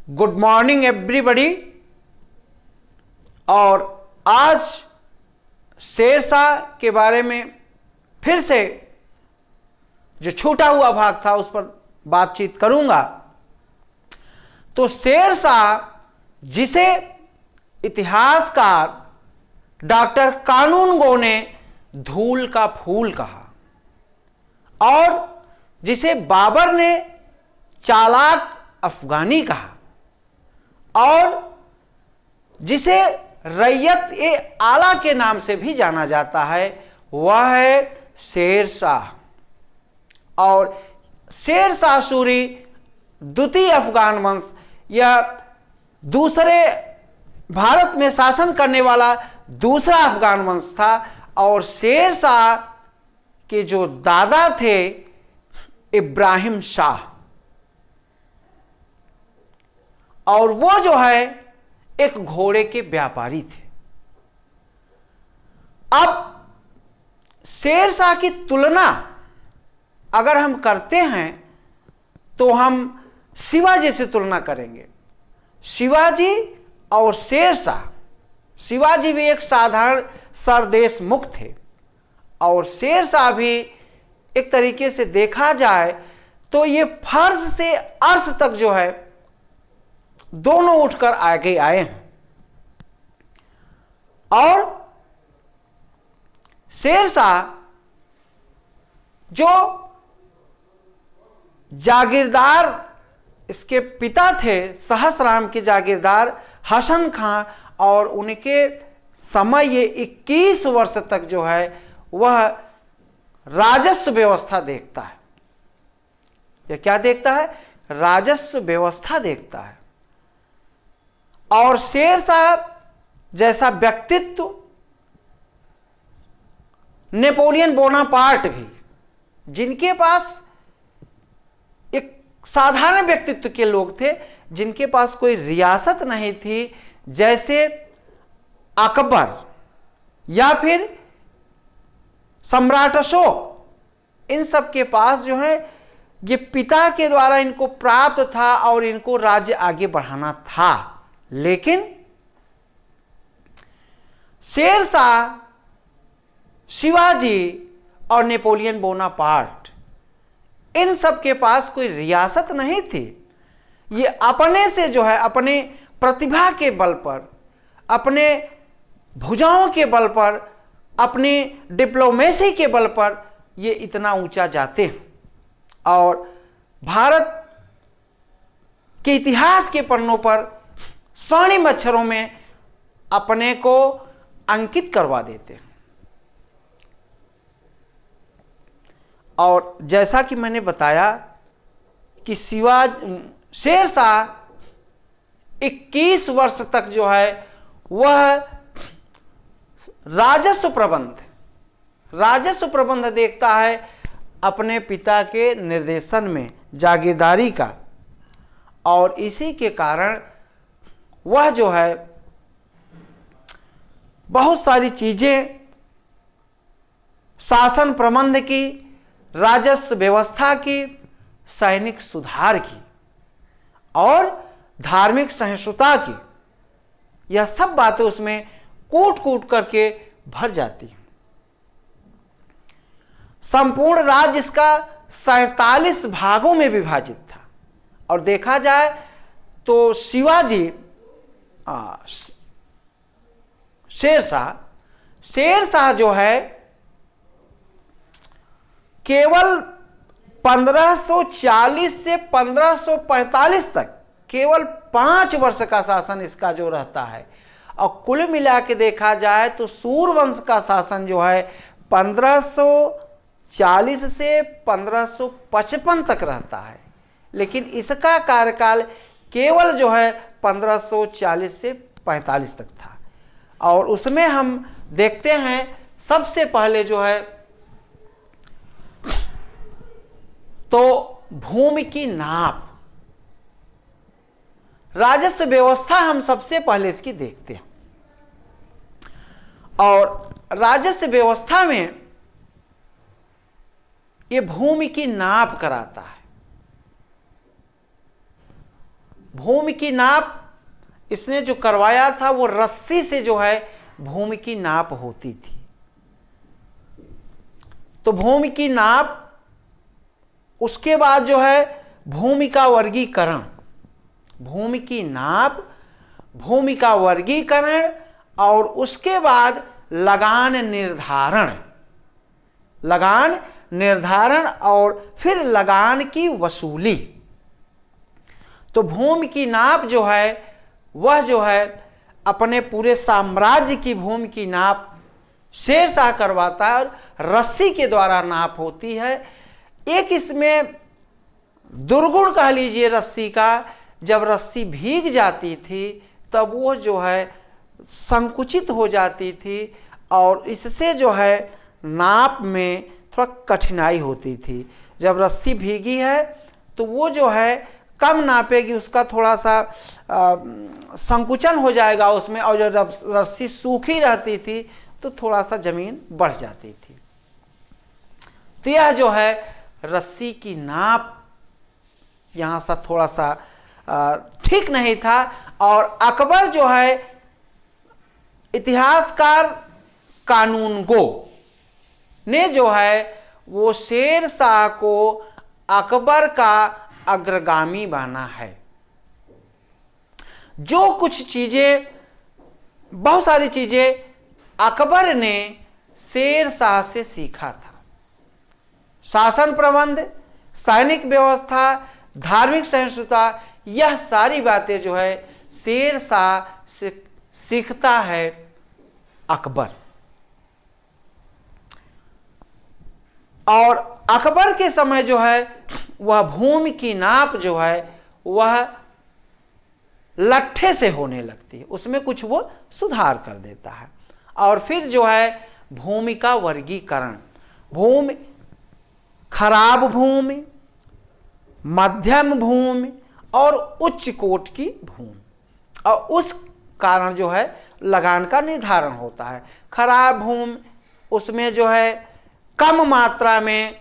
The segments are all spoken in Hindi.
Good morning everybody. और आज शेरशाह के बारे में फिर से जो छूटा हुआ भाग था उस पर बातचीत करूंगा। तो शेरशाह, जिसे इतिहासकार डॉक्टर कानूनगो ने धूल का फूल कहा और जिसे बाबर ने चालाक अफगानी कहा और जिसे रैयत ए आला के नाम से भी जाना जाता है, वह है शेरशाह। और शेरशाह सूरी द्वितीय अफगान वंश या दूसरे भारत में शासन करने वाला दूसरा अफगान वंश था। और शेरशाह के जो दादा थे इब्राहिम शाह, और वो जो है एक घोड़े के व्यापारी थे। अब शेरशाह की तुलना अगर हम करते हैं तो हम शिवाजी से तुलना करेंगे। शिवाजी और शेरशाह, शिवाजी भी एक साधारण सरदेश मुक्त थे और शेरशाह भी एक तरीके से देखा जाए तो ये फर्श से अर्श तक जो है दोनों उठकर आगे आए हैं। और शेरशाह जो जागीरदार इसके पिता थे, सहस्राम के जागीरदार हसन खां, और उनके समय ये 21 वर्ष तक जो है वह राजस्व व्यवस्था देखता है। यह क्या देखता है? राजस्व व्यवस्था देखता है। और शेरशाह जैसा व्यक्तित्व नेपोलियन बोनापार्ट भी, जिनके पास एक साधारण व्यक्तित्व के लोग थे, जिनके पास कोई रियासत नहीं थी, जैसे अकबर या फिर सम्राट अशोक, इन सब के पास जो है ये पिता के द्वारा इनको प्राप्त था और इनको राज्य आगे बढ़ाना था। लेकिन शेरशाह, शिवाजी और नेपोलियन बोनापार्ट, इन सब के पास कोई रियासत नहीं थी। ये अपने से जो है अपने प्रतिभा के बल पर, अपने भुजाओं के बल पर, अपनी डिप्लोमेसी के बल पर ये इतना ऊंचा जाते हैं और भारत के इतिहास के पन्नों पर स्वर्णिम अक्षरों में अपने को अंकित करवा देते हैं। और जैसा कि मैंने बताया कि शेरशाह 21 वर्ष तक जो है वह राजस्व प्रबंध देखता है अपने पिता के निर्देशन में जागीरदारी का। और इसी के कारण वह जो है बहुत सारी चीजें, शासन प्रबंध की, राजस्व व्यवस्था की, सैनिक सुधार की और धार्मिक सहिष्णुता की, यह सब बातें उसमें कूट कूट करके भर जाती हैं। संपूर्ण राज्य इसका 47 भागों में विभाजित था। और देखा जाए तो शिवाजी, शेरशाह जो है केवल 1540 से 1545 तक केवल 5 वर्ष का शासन इसका जो रहता है। और कुल मिला के देखा जाए तो सूर्यवंश का शासन जो है 1540 से 1555 तक रहता है, लेकिन इसका कार्यकाल केवल जो है 1540 से 45 तक था। और उसमें हम देखते हैं सबसे पहले जो है तो भूमि की नाप, राजस्व व्यवस्था हम सबसे पहले इसकी देखते हैं। और राजस्व व्यवस्था में ये भूमि की नाप कराता है। भूमि की नाप इसने जो करवाया था वो रस्सी से जो है भूमि की नाप होती थी। तो भूमि की नाप, उसके बाद जो है भूमि का वर्गीकरण, भूमि की नाप, भूमि का वर्गीकरण और उसके बाद लगान निर्धारण, लगान निर्धारण और फिर लगान की वसूली। तो भूमि की नाप जो है वह जो है अपने पूरे साम्राज्य की भूमि की नाप शेरशाह करवाता है और रस्सी के द्वारा नाप होती है। एक इसमें दुर्गुण कह लीजिए रस्सी का, जब रस्सी भीग जाती थी तब वो जो है संकुचित हो जाती थी और इससे जो है नाप में थोड़ा कठिनाई होती थी। जब रस्सी भीगी है तो वो जो है कम नापेगी, उसका थोड़ा सा संकुचन हो जाएगा उसमें, और जब रस्सी सूखी रहती थी तो थोड़ा सा जमीन बढ़ जाती थी। तो यह जो है रस्सी की नाप यहाँ सा थोड़ा सा ठीक नहीं था। और अकबर जो है इतिहासकार कानूनगो ने जो है वो शेरशाह को अकबर का अग्रगामी माना है। जो कुछ चीजें, बहुत सारी चीजें अकबर ने शेरशाह से सीखा था, शासन प्रबंध, सैनिक व्यवस्था, धार्मिक सहिष्णुता, यह सारी बातें जो है शेरशाह से सीखता है अकबर। और अकबर के समय जो है वह भूमि की नाप जो है वह लट्ठे से होने लगती है, उसमें कुछ वो सुधार कर देता है। और फिर जो है भूमि का वर्गीकरण, भूमि, खराब भूमि, मध्यम भूमि और उच्च कोट की भूमि, और उस कारण जो है लगान का निर्धारण होता है। खराब भूमि, उसमें जो है कम मात्रा में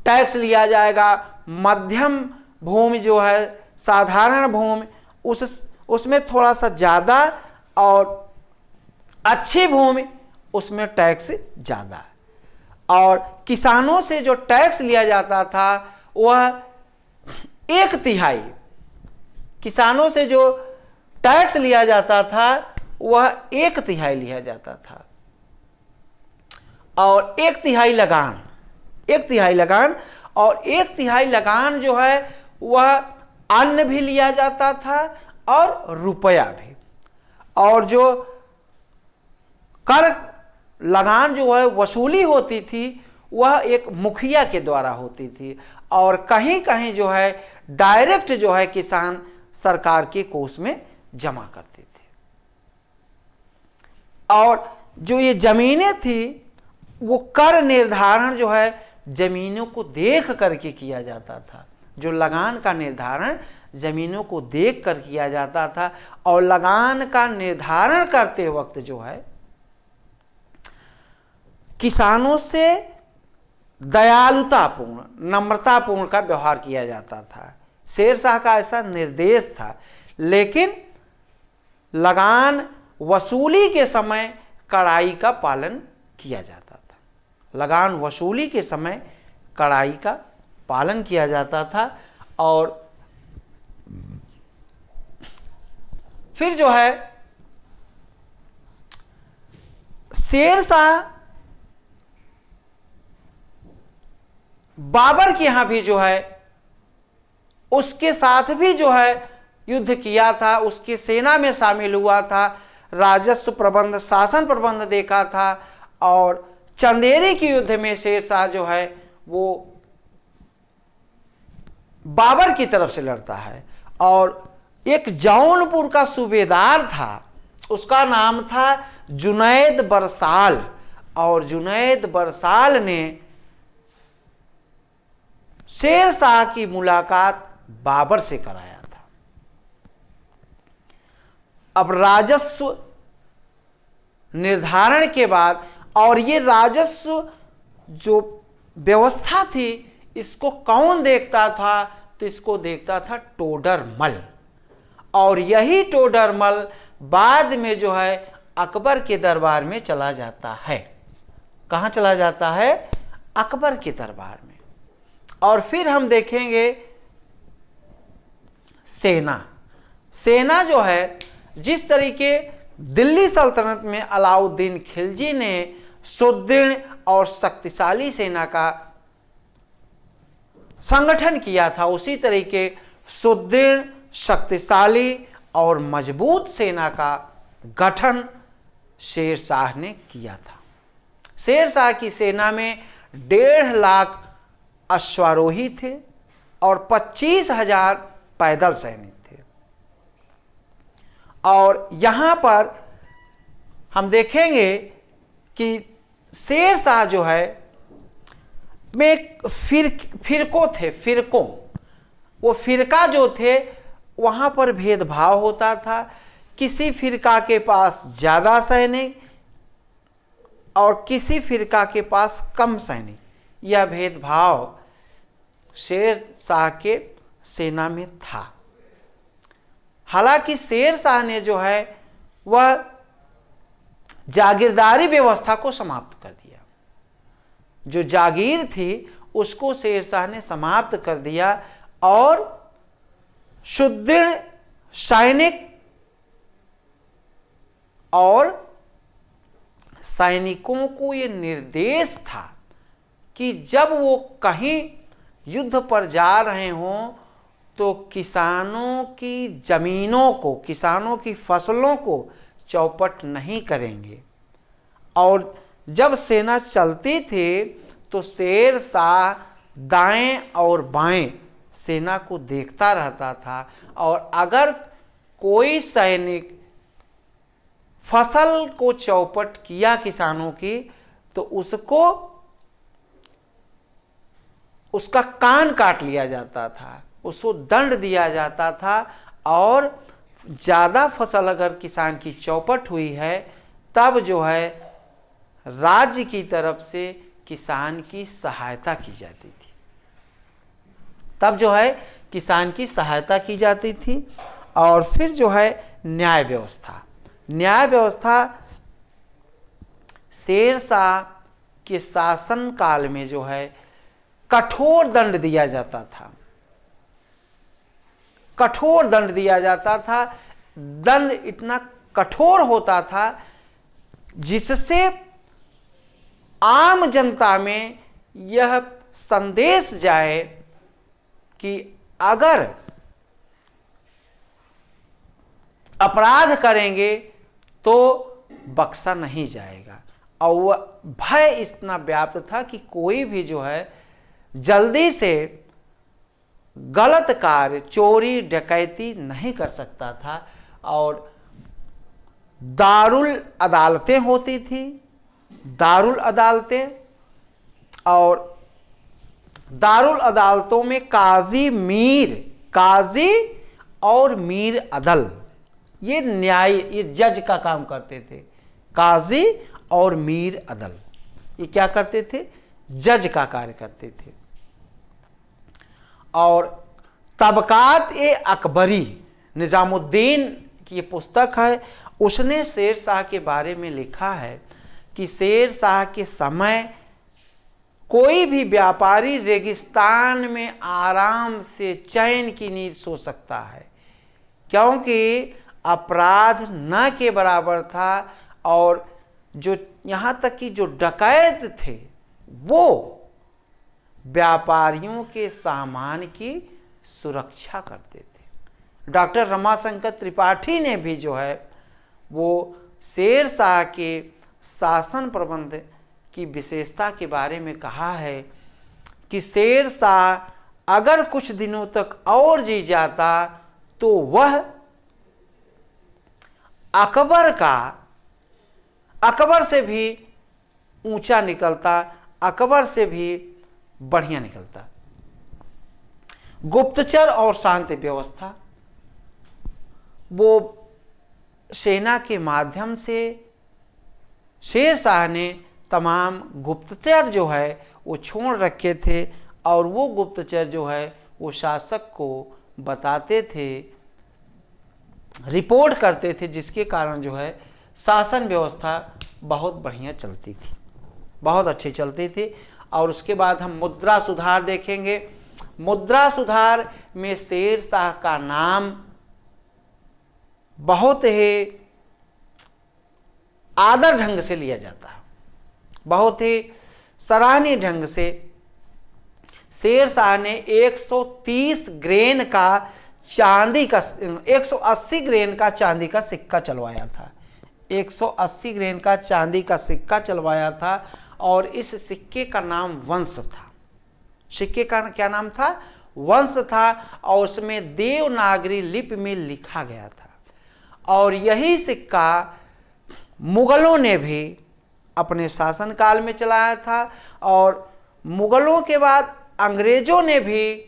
टैक्स लिया जाएगा। मध्यम भूमि जो है, साधारण भूमि, उसमें थोड़ा सा ज़्यादा, और अच्छी भूमि उसमें टैक्स ज़्यादा। और किसानों से जो टैक्स लिया जाता था वह 1/3, किसानों से जो टैक्स लिया जाता था वह 1/3 लिया जाता था। और 1/3 लगान, 1/3 लगान, और 1/3 लगान जो है वह अन्न भी लिया जाता था और रुपया भी। और जो कर लगान जो है वसूली होती थी वह एक मुखिया के द्वारा होती थी, और कहीं कहीं जो है डायरेक्ट जो है किसान सरकार के कोष में जमा करते थे। और जो ये जमीनें थी वो कर निर्धारण जो है जमीनों को देख करके किया जाता था। जो लगान का निर्धारण जमीनों को देख कर किया जाता था। और लगान का निर्धारण करते वक्त जो है किसानों से दयालुतापूर्ण, नम्रतापूर्ण का व्यवहार किया जाता था। शेरशाह का ऐसा निर्देश था। लेकिन लगान वसूली के समय कड़ाई का पालन किया जाता था। लगान वसूली के समय कड़ाई का पालन किया जाता था। और फिर जो है शेरशाह बाबर के यहां भी जो है उसके साथ भी जो है युद्ध किया था, उसकी सेना में शामिल हुआ था, राजस्व प्रबंध, शासन प्रबंध देखा था। और चंदेरी के युद्ध में शेरशाह जो है वो बाबर की तरफ से लड़ता है। और एक जौनपुर का सूबेदार था, उसका नाम था जुनैद बरसाल। और जुनैद बरसाल ने शेरशाह की मुलाकात बाबर से कराया था। अब राजस्व निर्धारण के बाद, और ये राजस्व जो व्यवस्था थी इसको कौन देखता था, तो इसको देखता था टोडरमल, और यही टोडरमल बाद में जो है अकबर के दरबार में चला जाता है। कहाँ चला जाता है? अकबर के दरबार में। और फिर हम देखेंगे सेना जो है, जिस तरीके दिल्ली सल्तनत में अलाउद्दीन खिलजी ने सुदृढ़ और शक्तिशाली सेना का संगठन किया था, उसी तरीके सुदृढ़, शक्तिशाली और मजबूत सेना का गठन शेर शाह ने किया था। शेर शाह की सेना में 1.5 लाख अश्वारोही थे और 25,000 पैदल सैनिक थे। और यहां पर हम देखेंगे कि शेर शाह जो है में फिरकों, वो फिरका जो थे वहां पर भेदभाव होता था। किसी फिरका के पास ज्यादा सैनिक और किसी फिरका के पास कम सैनिक, यह भेदभाव शेर शाह के सेना में था। हालांकि शेर शाह ने जो है वह जागीरदारी व्यवस्था को समाप्त कर दिया। जो जागीर थी उसको शेर शाह ने समाप्त कर दिया और सुदृढ़ सैनिक और सैनिकों को यह निर्देश था कि जब वो कहीं युद्ध पर जा रहे हों तो किसानों की जमीनों को, किसानों की फसलों को चौपट नहीं करेंगे। और जब सेना चलती थी तो शेर शाह दाएं और बाएं सेना को देखता रहता था, और अगर कोई सैनिक फसल को चौपट किया किसानों की तो उसका कान काट लिया जाता था, उसको दंड दिया जाता था। और ज़्यादा फसल अगर किसान की चौपट हुई है तब जो है राज्य की तरफ से किसान की सहायता की जाती थी, तब जो है किसान की सहायता की जाती थी। और फिर जो है न्याय व्यवस्था शेर शाह के शासन काल में जो है कठोर दंड दिया जाता था, कठोर दंड दिया जाता था। दंड इतना कठोर होता था जिससे आम जनता में यह संदेश जाए कि अगर अपराध करेंगे तो बख्शा नहीं जाएगा। और वह भय इतना व्याप्त था कि कोई भी जो है जल्दी से गलत कार्य, चोरी डकैती नहीं कर सकता था। और दारुल अदालतें होती थी, दारुल अदालतें, और दारुल अदालतों में काजी और मीर अदल, ये न्याय, ये जज का काम करते थे। काजी और मीर अदल ये क्या करते थे? जज का कार्य करते थे। और तबकात ए अकबरी, निजामुद्दीन की ये पुस्तक है, उसने शेर शाह के बारे में लिखा है कि शेर शाह के समय कोई भी व्यापारी रेगिस्तान में आराम से चैन की नींद सो सकता है, क्योंकि अपराध न के बराबर था। और जो यहाँ तक कि जो डकैत थे वो व्यापारियों के सामान की सुरक्षा करते थे। डॉक्टर रमाशंकर त्रिपाठी ने भी जो है वो शेर शाह के शासन प्रबंध की विशेषता के बारे में कहा है कि शेर शाह अगर कुछ दिनों तक और जी जाता तो वह अकबर से भी ऊंचा निकलता, अकबर से भी बढ़िया निकलता। गुप्तचर और शांति व्यवस्था, वो सेना के माध्यम से शेर शाह ने तमाम गुप्तचर जो है वो छोड़ रखे थे, और वो गुप्तचर जो है वो शासक को बताते थे, रिपोर्ट करते थे, जिसके कारण जो है शासन व्यवस्था बहुत बढ़िया चलती थी, बहुत अच्छी चलती थी। और उसके बाद हम मुद्रा सुधार देखेंगे। मुद्रा सुधार में शेर शाह का नाम बहुत ही आदर ढंग से लिया जाता है, बहुत ही सराहनीय ढंग से। शेर शाह ने 130 ग्रेन का चांदी का 180 ग्रेन का चांदी का सिक्का चलवाया था, 180 ग्रेन का चांदी का सिक्का चलवाया था। और इस सिक्के का नाम वंश था। सिक्के का क्या नाम था? वंश था। और उसमें देवनागरी लिपि में लिखा गया था। और यही सिक्का मुगलों ने भी अपने शासनकाल में चलाया था। और मुगलों के बाद अंग्रेजों ने भी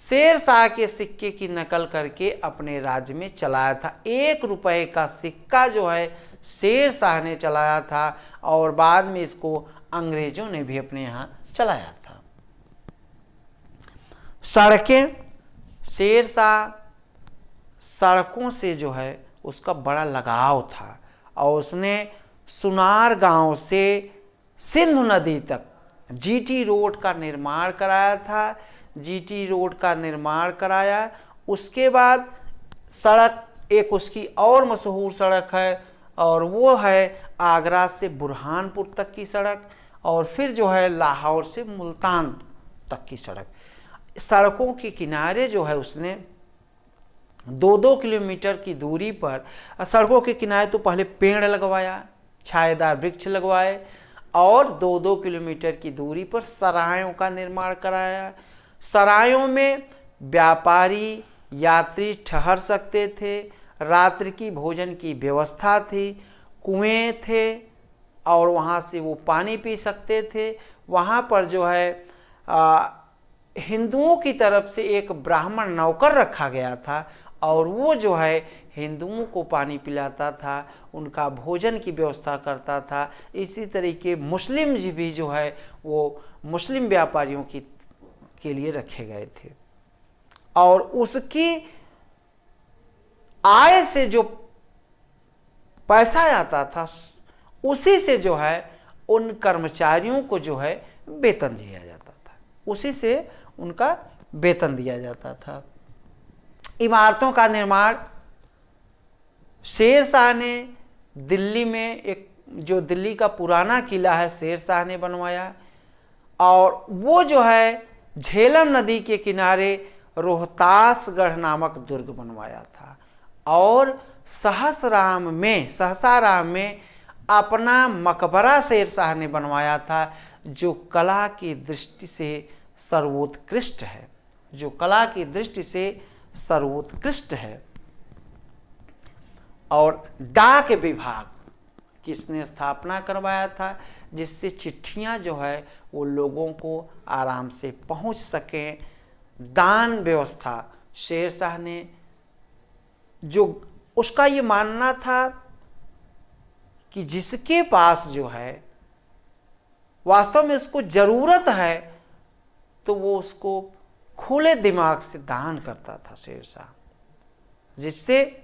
शेर शाह के सिक्के की नकल करके अपने राज्य में चलाया था। 1 रुपए का सिक्का जो है शेर शाह ने चलाया था, और बाद में इसको अंग्रेजों ने भी अपने यहाँ चलाया था। सड़कें, शेर शाह सड़कों से जो है उसका बड़ा लगाव था, और उसने सुनार गांव से सिंधु नदी तक जीटी रोड का निर्माण कराया था। जीटी रोड का निर्माण कराया। उसके बाद सड़क, एक उसकी और मशहूर सड़क है, और वो है आगरा से बुरहानपुर तक की सड़क, और फिर जो है लाहौर से मुल्तान तक की सड़क। सड़कों के किनारे जो है उसने 2-2 किलोमीटर की दूरी पर, सड़कों के किनारे तो पहले पेड़ लगवाया, छायादार वृक्ष लगवाए, और 2-2 किलोमीटर की दूरी पर सरायों का निर्माण कराया। सरायों में व्यापारी, यात्री ठहर सकते थे, रात्रि की भोजन की व्यवस्था थी, कुएं थे, और वहाँ से वो पानी पी सकते थे। वहाँ पर जो है हिंदुओं की तरफ से एक ब्राह्मण नौकर रखा गया था, और वो जो है हिंदुओं को पानी पिलाता था, उनका भोजन की व्यवस्था करता था। इसी तरीके मुस्लिम भी जो है वो मुस्लिम व्यापारियों के लिए रखे गए थे, और उसकी आय से जो पैसा आता था उसी से जो है उन कर्मचारियों को जो है वेतन दिया जाता था, उसी से उनका वेतन दिया जाता था। इमारतों का निर्माण शेर शाह ने दिल्ली में, एक जो दिल्ली का पुराना किला है शेर शाह ने बनवाया, और वो जो है झेलम नदी के किनारे रोहतासगढ़ नामक दुर्ग बनवाया था। और सासाराम में अपना मकबरा शेर शाह ने बनवाया था, जो कला की दृष्टि से सर्वोत्कृष्ट है, जो कला की दृष्टि से सर्वोत्कृष्ट है। और डाक विभाग किसने स्थापना करवाया था, जिससे चिट्ठियां जो है वो लोगों को आराम से पहुंच सकें। दान व्यवस्था शेर शाह ने, जो उसका ये मानना था कि जिसके पास जो है वास्तव में उसको जरूरत है, तो वो उसको खुले दिमाग से दान करता था शेर शाह, जिससे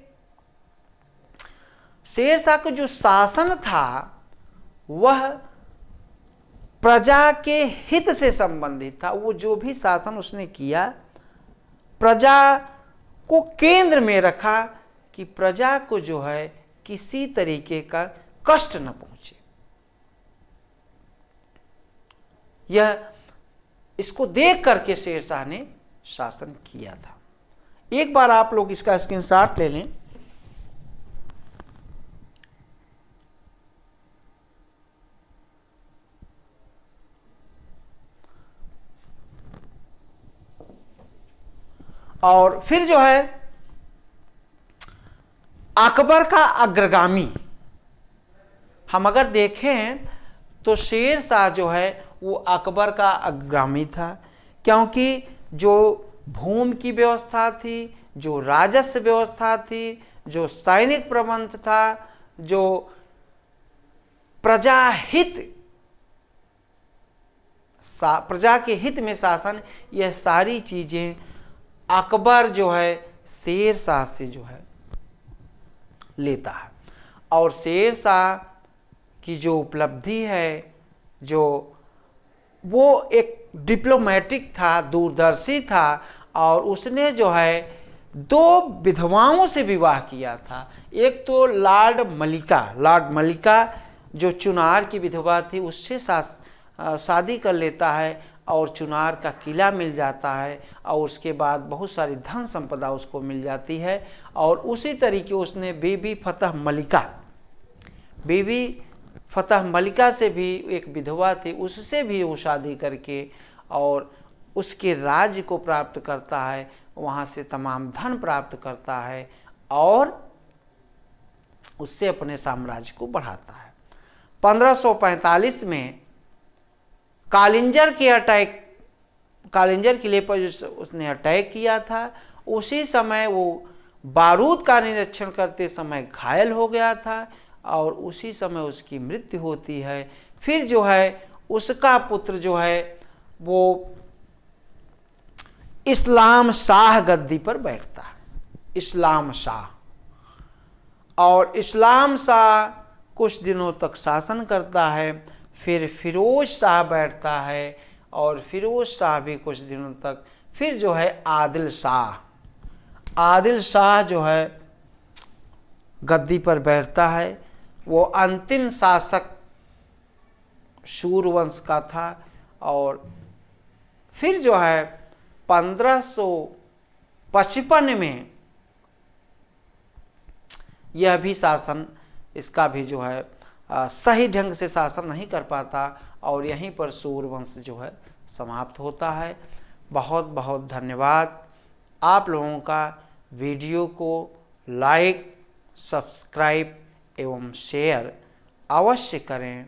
शेर शाह का जो शासन था वह प्रजा के हित से संबंधित था। वो जो भी शासन उसने किया, प्रजा को केंद्र में रखा, कि प्रजा को जो है किसी तरीके का कष्ट न पहुंचे। यह इसको देख करके शेर शाह ने शासन किया था। एक बार आप लोग इसका स्क्रीनशॉट ले लें। और फिर जो है अकबर का अग्रगामी, हम अगर देखें तो शेर शाह जो है वो अकबर का अग्रगामी था, क्योंकि जो भूमि की व्यवस्था थी, जो राजस्व व्यवस्था थी, जो सैनिक प्रबंध था, जो प्रजाहित प्रजा के हित में शासन, यह सारी चीज़ें अकबर जो है शेर शाह से जो है लेता है। और शेर शाह की जो उपलब्धि है, जो वो एक डिप्लोमेटिक था, दूरदर्शी था, और उसने जो है 2 विधवाओं से विवाह किया था। एक तो लॉर्ड मलिका जो चुनार की विधवा थी, उससे शादी कर लेता है और चुनार का किला मिल जाता है, और उसके बाद बहुत सारी धन संपदा उसको मिल जाती है। और उसी तरीके उसने बीबी फतह मलिका से भी एक विधवा थी, उससे भी वो शादी करके और उसके राज्य को प्राप्त करता है, वहाँ से तमाम धन प्राप्त करता है और उससे अपने साम्राज्य को बढ़ाता है। 1545 में कालिंजर किले पर जो उसने अटैक किया था, उसी समय वो बारूद का निरीक्षण करते समय घायल हो गया था और उसी समय उसकी मृत्यु होती है। फिर जो है उसका पुत्र जो है वो इस्लाम शाह गद्दी पर बैठता है, इस्लाम शाह। और इस्लाम शाह कुछ दिनों तक शासन करता है। फिर फिरोज शाह बैठता है और फिरोज शाह भी कुछ दिनों तक। फिर जो है आदिल शाह जो है गद्दी पर बैठता है। वो अंतिम शासक शूरवंश का था। और फिर जो है 1555 में यह भी शासन, इसका भी जो है सही ढंग से शासन नहीं कर पाता और यहीं पर सूर्यवंश जो है समाप्त होता है। बहुत बहुत धन्यवाद आप लोगों का। वीडियो को लाइक, सब्सक्राइब एवं शेयर अवश्य करें।